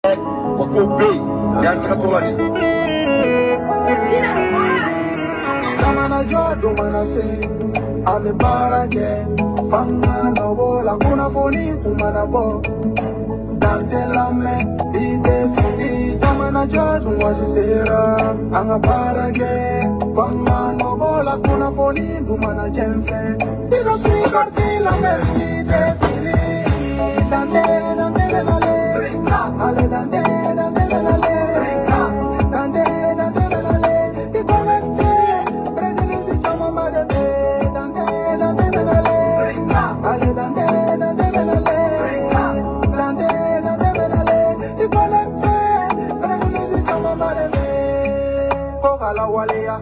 Wakobe ya katolani Jamana jodo manase ame barake fanga no bola kuna foni kumana bo dante lame ide fili jamana jodo wajisera anga barake fanga no bola kuna foni kumana jense diga sri karti lame ide fili dante vale ale dante vale dante vale di conecte pregenisi chama madame dante vale ale dante vale di conecte pregenisi chama madame kokala walea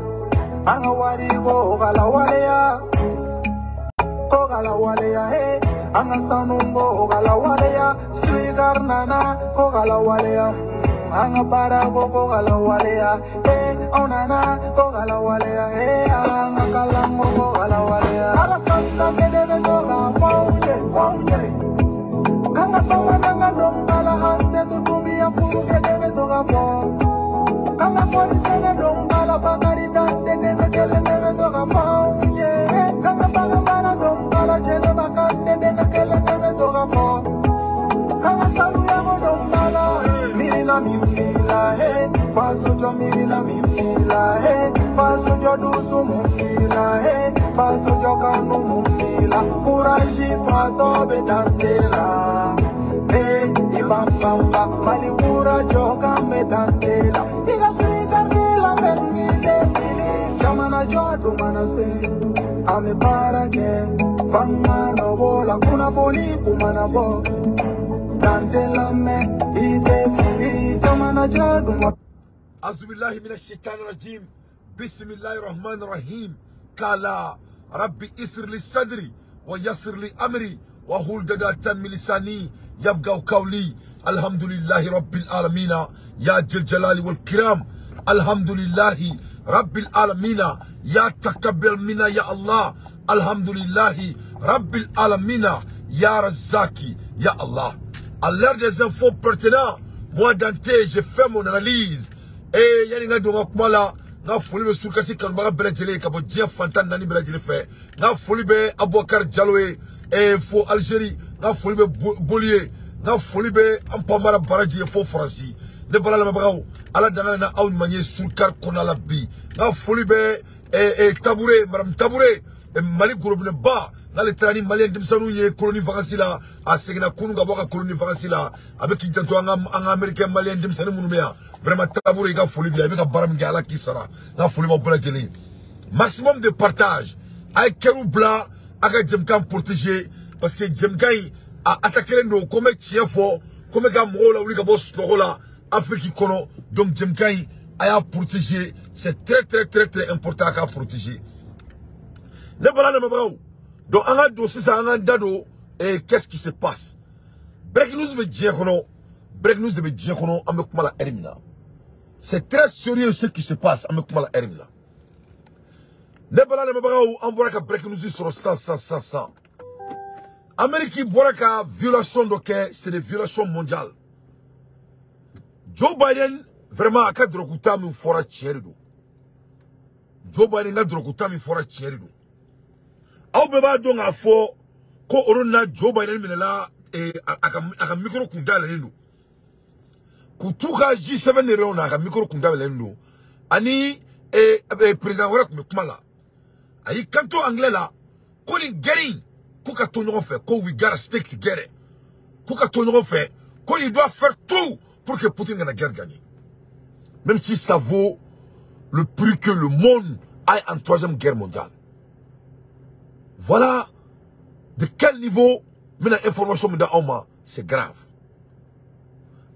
anga wari kokala walea he anga sanungo kokala walea strigar nana kokala walea anga para kokala walea onana kokala walea anga kalango kokala walea ala santa medeve toga faunye kanga tonga nanga lombala hanse tutubia furuke deve toga fo kanga polisene lombala bakari dante deve kele deve toga faunye kanga bangambana lombala jene bakante deve kele deve toga fo kanga salu yango lombala mirila mimila faso jo mirila mimila faso jo dusu mumila faso jo kanu mumila kurashi fato bedantela ibambamba malikura jo kamedantela igasri karila mengide fili jamana jodu manase ame barake fanga no bola kuna foni kumana bo dantela me ide fili jamana jodu Azubillahi minash shaitani rajim Bismillahir Rahmanir Rahim Kala Rabbi isr li sadri wa yassir li amri wa hul dadatan min lisani yabqa qawli Alhamdulillahi Rabbil Alamin Ya Jal Jalali wal Kiram Alhamdulillahi Rabbil Alamin Ya takabbal minna ya Allah Alhamdulillahi Rabbil Alamin Ya Razzaki Ya Allah. À l'heure des infos pertinents, moi Dante, j'ai fait mon analyse. Et il y a des gens qui là, na foli be surkati kan ba belajele ka bo dia fantan nani belajele fe na foli be Abouakar Diallo e fo Algérie na foli be Bolier na foli be Ampamara Baraji fo France ne bala la babaw ala dana na aw manye surkar konala bi na foli be Tabouré madame Tabouré Mali groupe ne ba na le trani malien dimsanu ye colonie vacances la a segna kunu ga boka colonie vacances la avec janto anga américain malien dimsanu munumea vraiment Tabouré ga foli bi avec baram gala ki sara na foli mo bla jeli maximum de partage ay keru bla aga jemkan protéger parce que jemkan a attaquer no comme tien fort comme ga mo la uli ga boss no la Afrique kono donc jemkan aya protéger c'est très important à protéger. Ne voilà le mabrao. Donc on a dossier ça on a dado et qu'est-ce qui se passe? Break news de Djekono, break news de Djekono avec Mala Erimna. C'est très sérieux ce qui se passe avec Mala Erimna. Ne voilà le mabrao on voit que break news sur 100. Amérique voit que violation de c'est des violations mondiales. Joe Biden vraiment a cadre kuta mi fora cherido. Joe Biden a cadre kuta mi fora cherido. Aw beba donc a fo ko orona Joe Biden minela aka micro kunda lendo kutuka G7 reona aka micro kunda lendo ani président wara kuma la ayi kanto anglais la ko ni geri ko ka to no fait ko we gotta stick together ko ka to no fait ko il doit faire tout pour que Poutine gagne la guerre gagne même si ça vaut le prix que le monde aille en 3e guerre mondiale. Voilà de quel niveau mais l'information me donne c'est grave.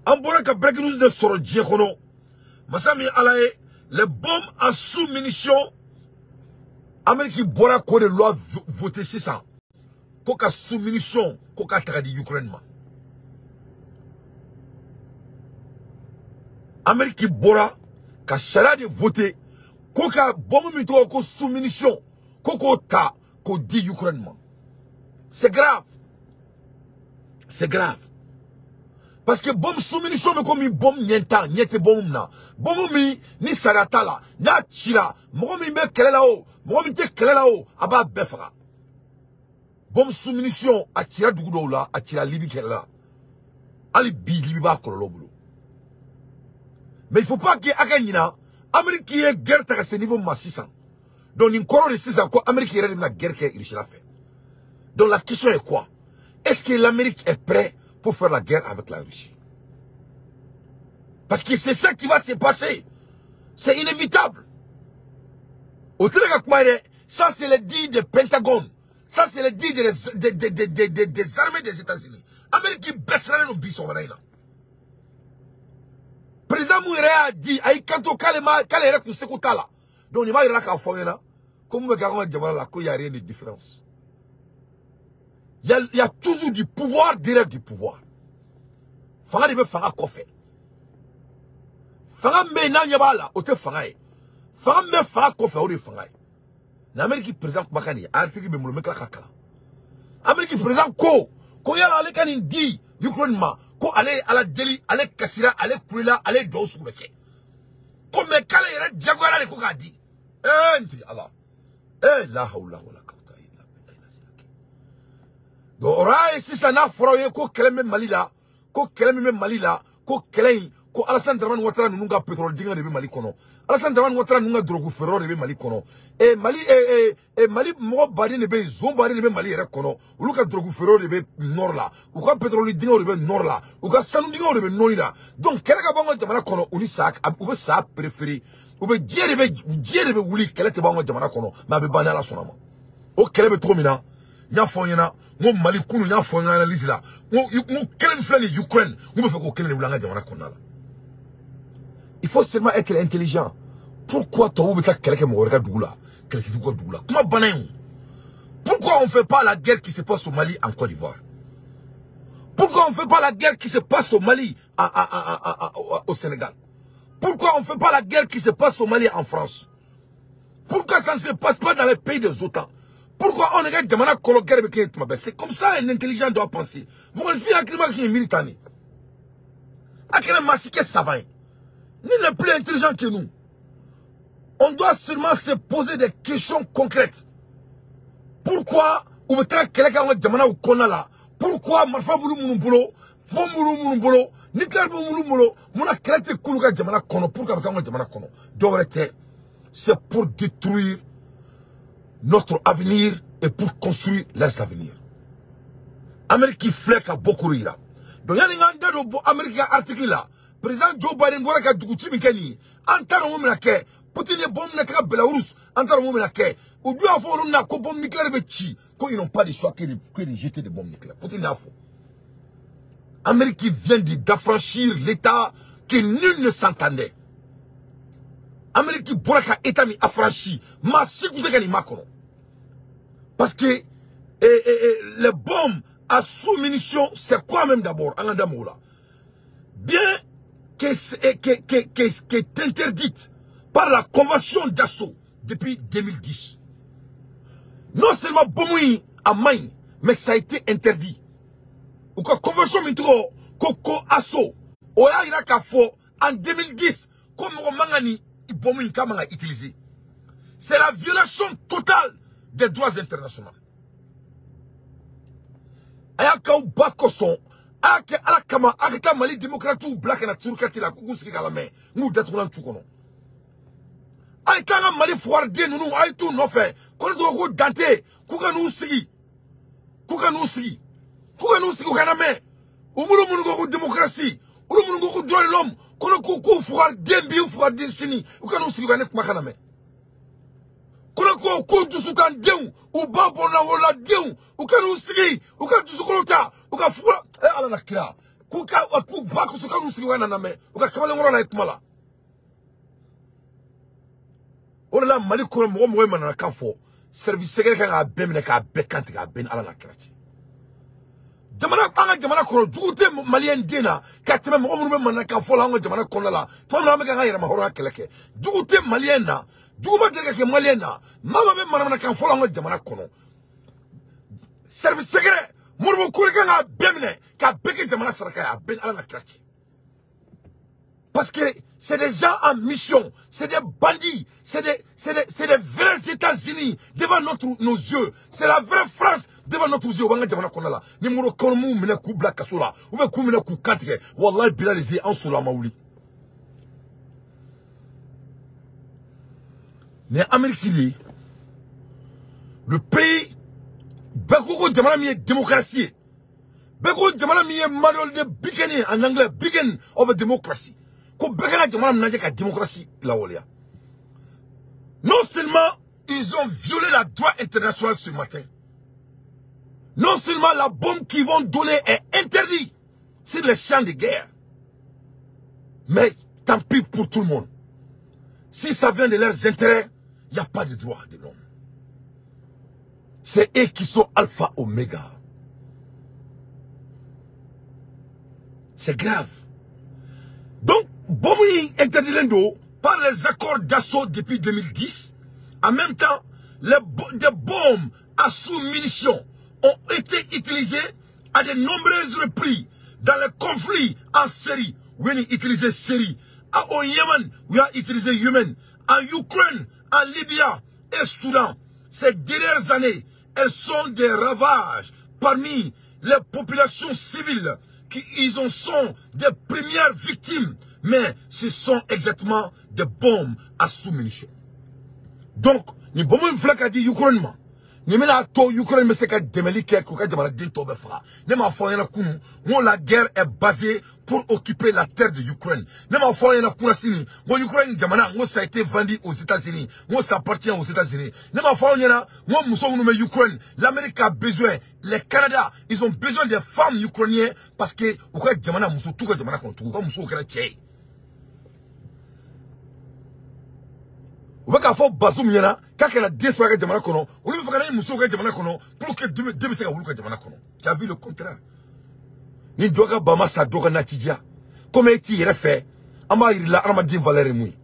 En bon cas break news de Soro Djekono, Masami Alaye, les bombes à sous-munitions, Amérique Bora ko de loi voté 600. Koka sous-munitions, koka tradi Ukraine ma. Amérique Bora, ka chalade voté, koka bombe mito ko sous-munitions, koko ta. Dit Ukraine. C'est grave. C'est grave. Parce que bombe sous-munition me comme bombe nienta, niente bombe na. Bombe mi, ni sarata la, na tira, mo mi me kele là-haut, mo mi te kele là-haut, aba befra. Bombe sous-munition, a tira dugudo la, a tira libi kele là. Ali bi, libi ba kololo boulot. Mais il faut pas que Akanina, Amérique qui est guerre à ce niveau massissant. Donc, une couronne de 6 ans, quoi, Amérique qui est la guerre qu'il a fait. Donc, la question est quoi? Est-ce que l'Amérique est prête pour faire la guerre avec la Russie? Parce que c'est ça qui va se passer. C'est inévitable. Au Télégakumare, ça c'est le dit du Pentagone. Ça c'est le dit des armées des États-Unis. Amérique qui baissera nos bisons. Président Mouire a dit, aïe, quand on calera qu'on s'écoute là. Donc, il va y avoir un fond là. Comme vous regardez, il n'y a rien de différence. Il y a toujours du pouvoir derrière du pouvoir. Fanga de fanga kofe. Fanga me na nyabala, o te fanga e. Fanga me fanga kofe o de fanga e. L'Amérique présente makani, article be mulumekla kakala. Amérique présente ko yala ale kan indi Ukraine ma. Ko ale ala deli ale kasira ale kulila ale dosu beke ko me kala yere jagora le ko gadi nti Allah la hawla wala quwwata illa billah do ora si sana foroye ko keleme malila ko keleme malila ko kelen ko Alassane Dramane Ouattara nunga pétrole dinga de Mali kono Alassane Dramane Ouattara nunga drogue ferro de Mali kono Mali mo bari ne be zomba ne be Mali yere kono ulu ka drogue ferro de be nord la u ka pétrole dinga de be nord la u ka sanu dinga de be nord la donc kala ka bango jamana kono uni sak u be sa préféré u be jere be wuli kala te bango jamana kono ma be bana la sonama o kala be tromina nya fonyana ngo Mali kunu nya fonyana lisila ngo kelen flani Ukraine ngo be fa ko kelen wulanga jamana kono la. Il faut seulement être intelligent. Pourquoi toi, vous êtes quelqu'un qui Pourquoi on ne fait pas la guerre qui se passe au Mali en Côte d'Ivoire? Pourquoi on ne fait pas la guerre qui se passe au Mali au Sénégal? Pourquoi on ne fait pas la guerre qui se passe au Mali en France? Pourquoi ça ne se passe pas dans les pays des OTAN? Pourquoi on regarde Jamana Kologuer? C'est comme ça un intelligent doit penser. Moi, je suis un climat qui est militant. Un massacre savant. Ni n'est plus intelligent que nous. On doit seulement se poser des questions concrètes. Pourquoi ou quelqu'un jamana ou konala? Pourquoi marfa bulu munubulo, bon bulu munubulo, niklar bulu munubulo, mona krete kuluga jamana kono? Pourquoi jamana kono? Dorete, c'est pour détruire notre avenir et pour construire leurs avenirs. Amérique qui flèque à beaucoup rira. Donc y'a n'ingande do Amérique article là. Président Joe Biden voit que Duguti Mikeni, Antaro Moumake, Poutine bombe n'a Belarus, Antaro Moumake, ou bien à fond, on a qu'au bombe nucléaire de Chi, quand ils n'ont pas de choix que de jeter des bombes nucléaires. Poutine n'a faux. Amérique qui vient d'affranchir l'État que nul ne s'entendait. Amérique qui boit qu'à État mi affranchi, ma sécurité qu'elle Macron. Parce que les bombes à sous-munitions, c'est quoi même d'abord, en Andamoula? Bien qui est interdite par la convention d'assaut depuis 2010. Non seulement Bomoui à Maï, mais ça a été interdit. Ou que convention mitro, Koko assaut, Oya Irakafo, en 2010, comme Romangani, Bomoui Kamanga utilisé. C'est la violation totale des droits internationaux. Ayaka ou Bakoson, Ake alakama akita Mali démocrate ou black na tsurkati la kukuski kalame nous détruisons tout kono ay tanga Mali foirde nous ay tout no fait kono ko dante kuka nous sigi kaname umulu munu ko démocratie umulu munu ko droit de l'homme kono ko foirde bi foirde sini kuka nous sigi kanek makaname kono ko dusutan dew ou babona wala dew uka nous sigi uka dusukolota uka fura ala na kira kuka bako suka nusi wana na me uka kamale ngoro na ikumala ona Mali ko mo mana ka fo service secret kan abem na ka bekanti ka ben ala na kira ci jamana ko jugute malien dina ka teme mo mo mana ka fo la ngo jamana ko la mo na me ka yira ma horo keleke jugute malien na juguba de ke malien na mama be mana ka fo la ngo jamana ko service secret Moribo Koureka a bémine, qu'a béqué Jamana Saraka a ben à la crache. Parce que c'est des gens en mission, c'est des bandits, c'est des vrais États-Unis devant nos yeux. C'est la vraie France devant notre yeux. Wanga Jamana Konala. Ni Moro Kormu mine kou black kasola. Ou ve kou mine kou kantike. Wallahi bila les yeux en soula maouli. Mais Amérique, le pays, Bekoko Jamana mi démocratie. Bekoko Jamana mi manual de beginning en anglais, beginning of a democracy. Ko Bekoko Jamana mi n'a démocratie la Olia. Non seulement ils ont violé la droit international ce matin. Non seulement la bombe qu'ils vont donner est interdite sur les champs de guerre. Mais tant pis pour tout le monde. Si ça vient de leurs intérêts, il n'y a pas de droit de l'homme. C'est eux qui sont alpha oméga. C'est grave. Donc, Bomi interdit l'Indo par les accords d'assaut depuis 2010. En même temps, des bombes à sous-munitions ont été utilisées à de nombreuses reprises dans les conflits en Syrie. Où on a utilisé Syrie. Au Yémen, où on a utilisé Yémen. En Ukraine, en Libye et Soudan. Ces dernières années, elles sont des ravages parmi les populations civiles qui en sont des premières victimes. Mais ce sont exactement des bombes à sous-munitions. Donc, ni bombes flak a dit Ukraine. Ni mena to Ukraine mais c'est que demeli ke ko ka jamana din to be fra. Ne ma fo yana kunu, la guerre est basée pour occuper la terre de Ukraine. Ne ma fo yana kuna sini, ngo Ukraine jamana ngo ça a été vendu aux États-Unis, ngo ça appartient aux États-Unis. Ne ma fo yana ngo muso nous mais Ukraine, l'Amérique a besoin, les Canada, ils ont besoin des femmes ukrainiennes parce que au ka jamana muso tout ka jamana ko tout ka muso ka tchei. Ou bien qu'il faut bazoum yana, quand il a des soirées de Jamana Kono, on lui fait gagner une mousso de Jamana Kono pour que deux messieurs voulu que Jamana Kono. Tu as vu le contraire. Ni doga bama sa doga natidia. Comme est il fait, ama il la armadine valeur mouille.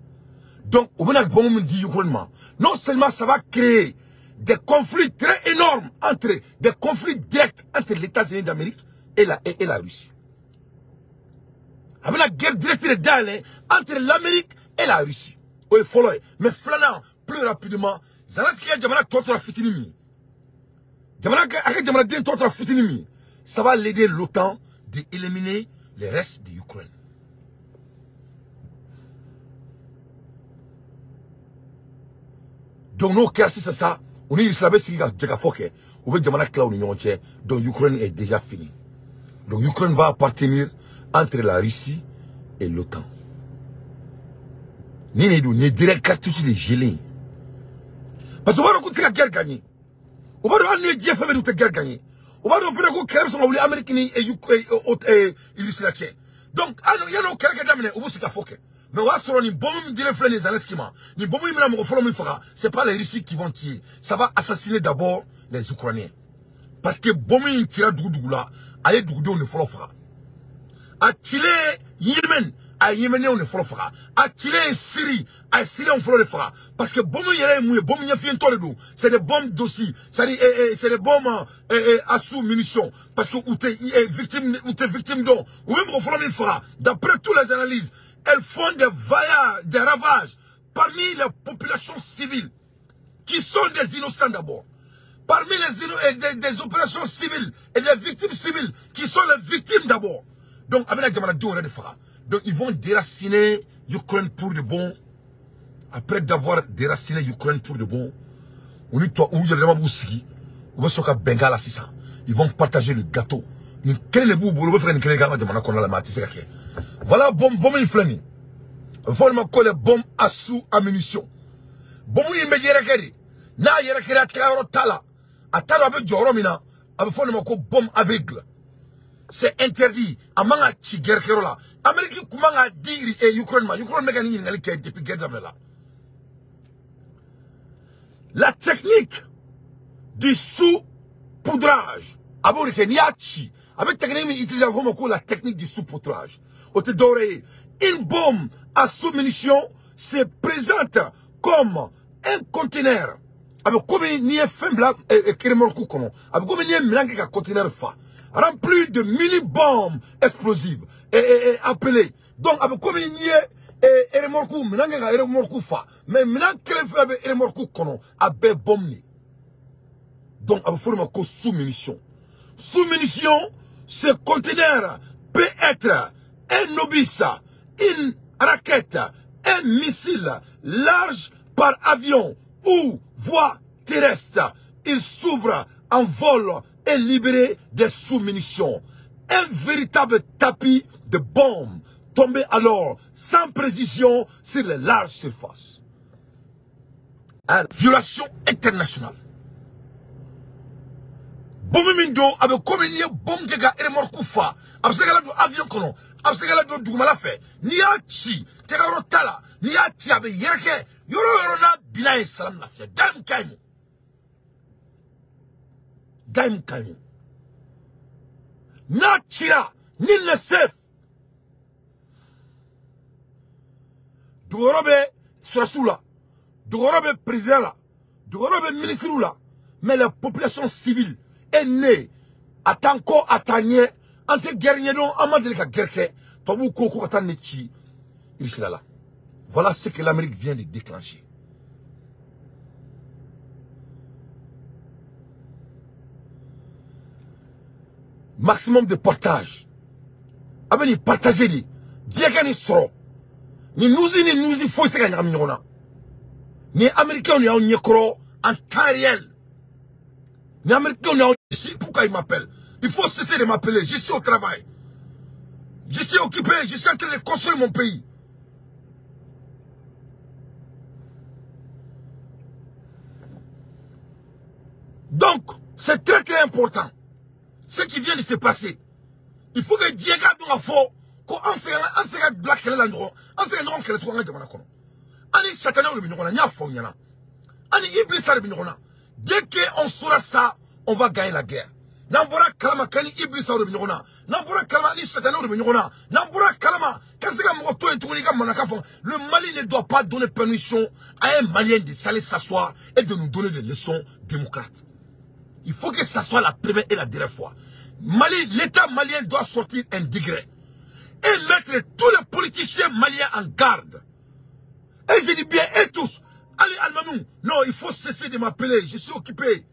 Donc, au bien bon moment dit Ukraine, non seulement ça va créer des conflits très énormes des conflits directs entre les États-Unis d'Amérique et la Russie. Avec la guerre directe d'aller entre l'Amérique et la Russie. Oui, follow. Mais flanant plus rapidement, ça va l'aider l'OTAN d'éliminer les restes de l'Ukraine. Donc, nous, car c'est ça, on est islamique, c'est que donc l'Ukraine est déjà fini. Donc, l'Ukraine va appartenir entre la Russie et l'OTAN. Ni direct cartouche de gelé. Parce que on va écouter la guerre gagnée. On va aller dire faire de guerre gagnée. On va faire que crème sont les Américains et Russie. Donc il y a nos quelques damnés au bout de foke. Mais on va se rendre une bombe dire faire les alesquiments. Ni bombe il me follow me fera. C'est pas les Russes qui vont tirer. Ça va assassiner d'abord les Ukrainiens. Parce que bombe il tire doudou là, aille doudou ne follow fera. A tiré Yémen. A Yémen on ne follow fera. A tiré Syrie, a Syrie on follow le fera. Parce que bombe yere mouye, bombe n'y a fait un tour c'est des bombes d'aussi, c'est des bombes à sous munitions. Parce que ou t'es victime d'eau, ou même on follow le fera. D'après toutes les analyses, elles font des ravages parmi les populations civiles qui sont des innocents d'abord. Parmi des opérations civiles et des victimes civiles qui sont les victimes d'abord. Donc avec la Jamana on a des fera. Donc ils vont déraciner l'Ukraine pour de bon. Après d'avoir déraciné l'Ukraine pour de bon, on y a vraiment boussi. On va se faire Bengala 600. Ils vont partager le gâteau. Quel est le bout pour faire une clé gamme de mon qu'on a la matière. Voilà bombe inflammée. Vraiment que les bombes à sous munitions. Bombe immédiate. Na yerakeri ataro tala. Atalo avec Joromina. Avec vraiment que bombe aveugle. C'est interdit. Amanga Tigerkerola. Amérique Kumanga dit et Ukraine mécanique n'allait depuis guerre d'Amela. La technique du sous-poudrage. Avec technique utilisée vraiment la technique du sous-poudrage. Une bombe à sous-munitions se présente comme un conteneur avec combien n'y a fait blanc et kérémorkou kono avec combien n'y a mélange qu'à conteneur fa rempli de mini-bombes explosives et appelées donc avec combien n'y a kérémorkou mélange qu'à kérémorkou fa mais mélange qu'elle fait avec kérémorkou kono avec bombe donc avec forme de sous-munitions ce conteneur peut être un obus, une raquette, un missile large par avion ou voie terrestre. Il s'ouvre en vol et libéré des sous-munitions. Un véritable tapis de bombes tombé alors sans précision sur les larges surfaces. Violation internationale. Bombe mindo avec combien de bombes qui a remorqué fa. Absegala do avion kono. Absegala do dugumala fe. Ni a chi. Tega rotala. Ni a chi abe yerke. Yoro na binaye salam na fe. Daim kaimu. Daim kaimu. Na chira. Ni le sef. Dugorobe surasula. Dugorobe président la. Dugorobe ministre la. Mais la population civile est née à tanko atanye ante guerrier non amadeli ka guerre tobu koko atane chi il sera là. Voilà ce que l'Amérique vient de déclencher. Maximum de partage. Abeni partager li. Diaka ni soro. Ni nouzi faut se gagner amnyona. Ni américains ni on nyekro en temps réel. Les Américains, ici, pourquoi ils m'appellent? Il faut cesser de m'appeler. Je suis au travail. Je suis occupé. Je suis en train de construire mon pays. Donc, c'est très très important. Ce qui vient de se passer. Il faut que Dieu garde dans la faux. Qu'on se black l'endroit. On se rend que le tour de Monaco. Ani Satan ou le Minona, n'y a faux, n'y a. Ani Iblis a le Minona. Dès qu'on saura ça, on va gagner la guerre. Nambora kalama kani Iblis a rebignona. Nambora kalama ni Satan a rebignona. Nambora kalama kasega moto et tounika monaka fond. Le Mali ne doit pas donner permission à un Malien de s'aller s'asseoir et de nous donner des leçons démocrates. Il faut que ça soit la première et la dernière fois. Mali, l'État malien doit sortir un décret et mettre tous les politiciens maliens en garde. Et je dis bien, et tous. Allez, Almamou, non, il faut cesser de m'appeler. Je suis occupé.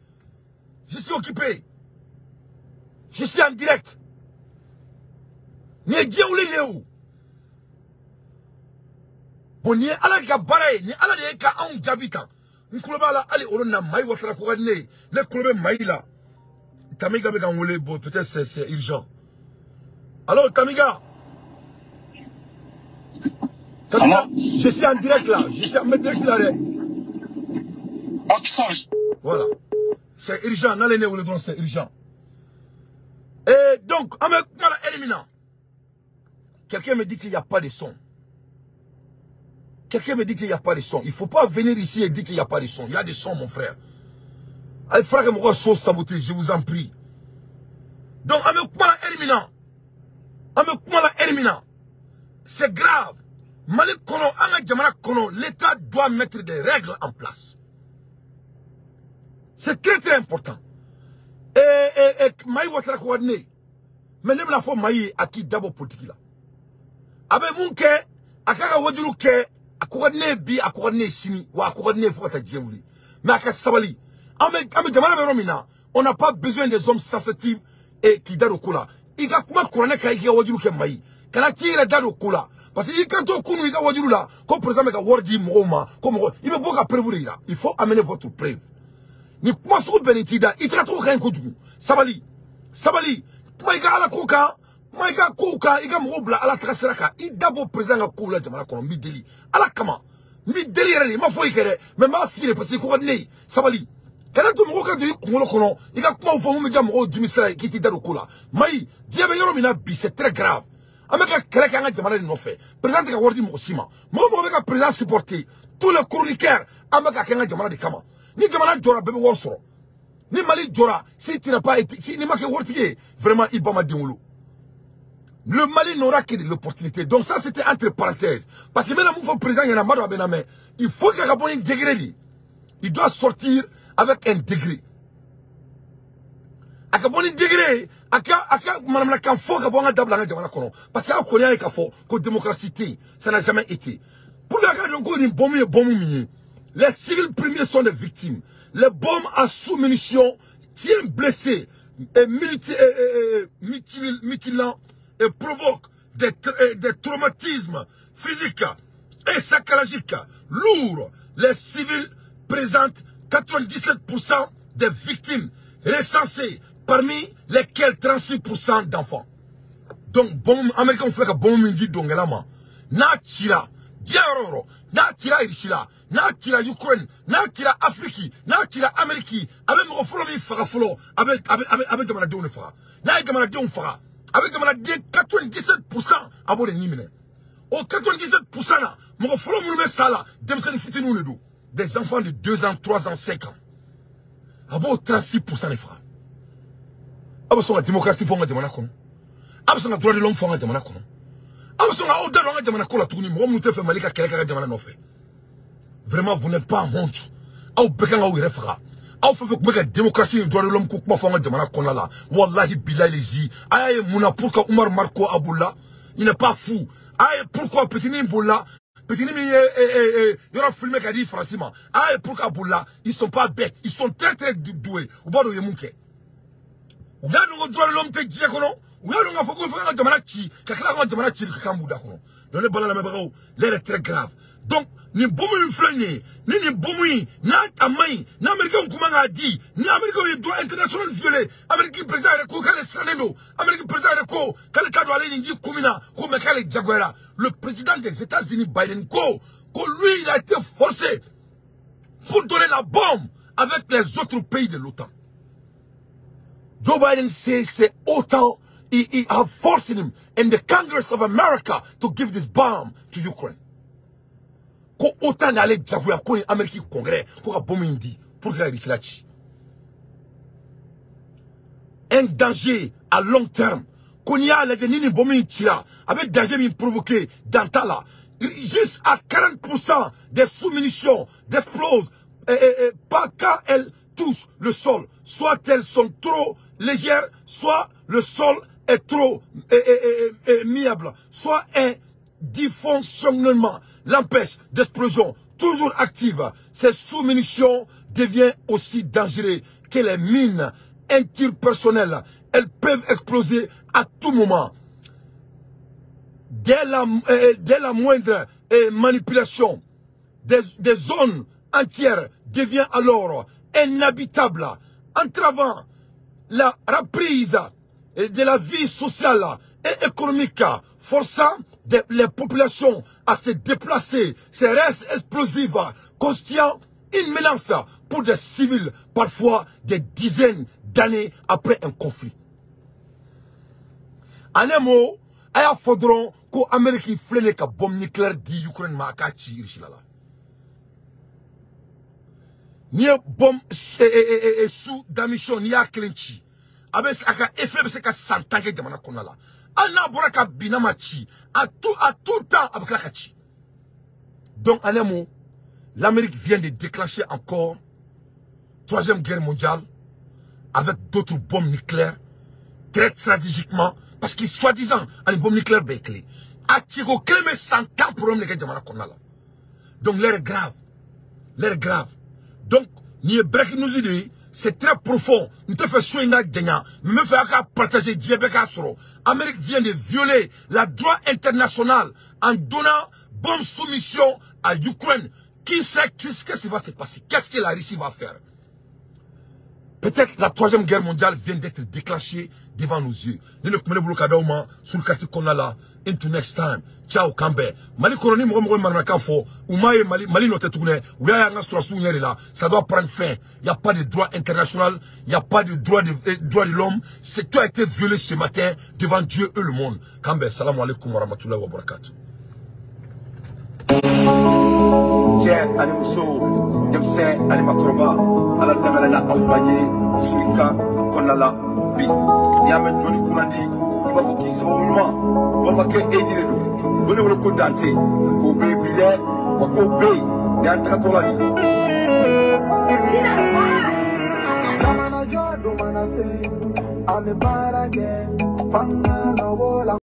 Je suis occupé. Je suis en direct. Ni Dieu ou les néo. Bon, ni ala ka baray, ni ala de ka an jabita. Nkoloba la ali orona mai watra ko ne. Ne kolobe mai la. Tamiga be kan wole bon, peut-être c'est urgent. Alors Tamiga. Tamiga, je suis en direct là. Je suis en direct là. Voilà. C'est urgent. N'allez où le don, c'est urgent. Et donc, avec moi, éliminant. Quelqu'un me dit qu'il n'y a pas de son. Quelqu'un me dit qu'il n'y a pas de son. Il ne faut pas venir ici et dire qu'il n'y a pas de son. Il y a des sons, mon frère. Allez, frère, que moi, chose saboter, je vous en prie. Donc, avec moi, éliminant. Avec moi, éliminant. C'est grave. Malik Kono, Anga Djamana Kono, l'État doit mettre des règles en place. C'est très très important. Et Maï Ouattara Kouadne, mais ne la fois Maï à qui d'abord politique là. Abe Mounke, à Kaka Wadjouke, à Kouadne bi, à Kouadne simi, ou à Kouadne Fouata Djemouli. Mais à Kassabali, Ame Djamana Beromina, on n'a pas besoin des hommes sensitifs et qui donnent au coula. Il y a comment Kouane Kaïki Wadjouke Maï, quand la tire donnent au coula. Parce que quand on connaît Wadjou là, comme par exemple, Wardi Mouma, comme il me faut qu'à prévoir là. Il faut amener votre preuve. Ni kuma sugu benitida itra to kan ko jugu sabali maika ala koka maika koka iga mobla ala trasraka i dabo président ko la jamana ko mi deli ala kama mi deli rele ma fo ikere mais ma fire parce que ko ne sabali kana to mo ka do ko kono iga kuma fo mo jam o dumisra ki ti daro ko la mai diebe yoro mina bi c'est très grave ameka kere kan jamana no fait président ka wordi mo sima mo be ka président supporter tous les chroniqueurs ameka kan jamana de kama. Ni jamana jora bébé worsoro. Ni Mali jora si tu n'as pas été si ni ma ke wortié vraiment ibama diwolo. Le Mali n'aura que de l'opportunité. Donc ça c'était entre parenthèses parce que maintenant mon président yana maro bename. Il faut que Gabon dégré. Il doit sortir avec un degré. A ka boni degré, aka madame la kanfo ka bonga dabla nga jamana kono. Parce que a konya ka fo ko démocratie ça n'a jamais été. Pour la garde encore une bombe les civils premiers sont des victimes. Les bombes à sous-munitions tiennent blessés et mutilants et provoquent des traumatismes physiques et psychologiques lourds. Les civils présentent 97% des victimes recensées, parmi lesquels 36% d'enfants. Donc, bon, américain fait que bon mindi dongelama. Na tira, diaroro, na tira irishila, na tira Ukraine, na tira Afrique, na tira Amérique, avec mon follow mi fara follow, avec de de on fera. Na de on fera. Avec de 97% à bord de Nimene. Au 97% là, mon follow mon sala, des enfants de 2 ans, 3 ans, 5 ans. À bord 36% les frères. Abson la démocratie fonga demana kono. Abson la droit de l'homme fonga demana kono. Abson la oda longa demana kola tourni mo muté fait malika keleka demana no fait. Vraiment vous n'êtes pas honte. Aw bekanga ou refera. Aw fait que la démocratie droit de l'homme ko kuma fonga demana kono là. Wallahi billahi lezi. Aye muna pourquoi Omar Marco Aboulla, il n'est pas fou. Aye pourquoi Petini Mboula, Petini il y aura filmé qu'a dit franchement. Aye pourquoi Aboulla, ils sont pas bêtes, ils sont très doués. Au bord de Yemunke. Ou bien nous droit de l'homme te dire que non. Ou bien nous avons fait un demanachi, quelqu'un demanachi le Kamouda. Dans les balles à la mébrao, l'air est très grave. Donc, ni boumou flané, ni boumou, na amai, na américain comment a dit, ni américain le droit international violé, américain président Reko, quand les Saneno, américain président Reko, quand le cadre allait ni Kumina, comme les Jaguara, le président des États-Unis Biden, que lui il a été forcé pour donner la bombe avec les autres pays de l'OTAN. Joe Biden says c'est autant he have forced him in the Congress of America to give this bomb to Ukraine. Ko autant d'aller diagouya ko ni Amérique congrès ko ka bombe indi pour que la chi. Un danger à long terme. Qu'on y a la ni bombe tira avec danger mi provoqué dans Tala. Juste à 40% des sous-munitions d'explosent pas quand elles touchent le sol. Soit elles sont trop légères, soit le sol est trop miable, soit un dysfonctionnement l'empêche d'explosion toujours active. Ces sous-munitions deviennent aussi dangereuses que les mines interpersonnelles. Elles peuvent exploser à tout moment. Dès la moindre manipulation, des zones entières deviennent alors inhabitables, entravant la reprise de la vie sociale et économique, forçant les populations à se déplacer. Ces restes explosifs constituent une menace pour des civils, parfois des dizaines d'années après un conflit. En un mot, il faudra que l'Amérique freine la bombe nucléaire de l'Ukraine. Ni bombe sous d'ammunition ni à clinchi. Avec un effet de ce que s'entend que demande qu'on a là. Anna boraka binamachi à tout temps avec la kachi. Donc en un mot, l'Amérique vient de déclencher encore 3e guerre mondiale avec d'autres bombes nucléaires très stratégiquement parce qu'ils soi-disant une bombe nucléaire béclée. A tiro clémé 100 ans pour les gars demande qu'on a là. Donc l'air est grave. L'air est grave. Donc, ni break nous dit, c'est très profond. Nous te fait soigner gagnant. Me fait partager Diabeka Soro. Amérique vient de violer la droit international en donnant bonne soumission à Ukraine. Qui sait qu'est-ce qui va se passer? Qu'est-ce que la Russie va faire? Peut-être la 3e guerre mondiale vient d'être déclenchée devant nos yeux. Nous ne pouvons pas sur le quartier qu'on a là. Into next time. Ciao Kambe. Mali Koroni Mouroumou Manakafo. Ou Mali Notetoune. Ou Yanga Sourasou là. Ça doit prendre fin. Il n'y a pas de droit international. Il n'y a pas de droit de l'homme. C'est tout a été violé ce matin devant Dieu et le monde. Kambe. Salam alaikum wa rahmatullahi wa barakatuh. Tiens, Animuso, Demse, Animakroba, Ala Tamalana Aoubaye, Sulika, Konala, Bi, Niamen Johnny Kourandi, Ibafoki Souma, Wamake Ediredo, Bonne Kodante, Kobe Bile, Kobe, Yantakatolani. mana se. Ame para que fanga no bola.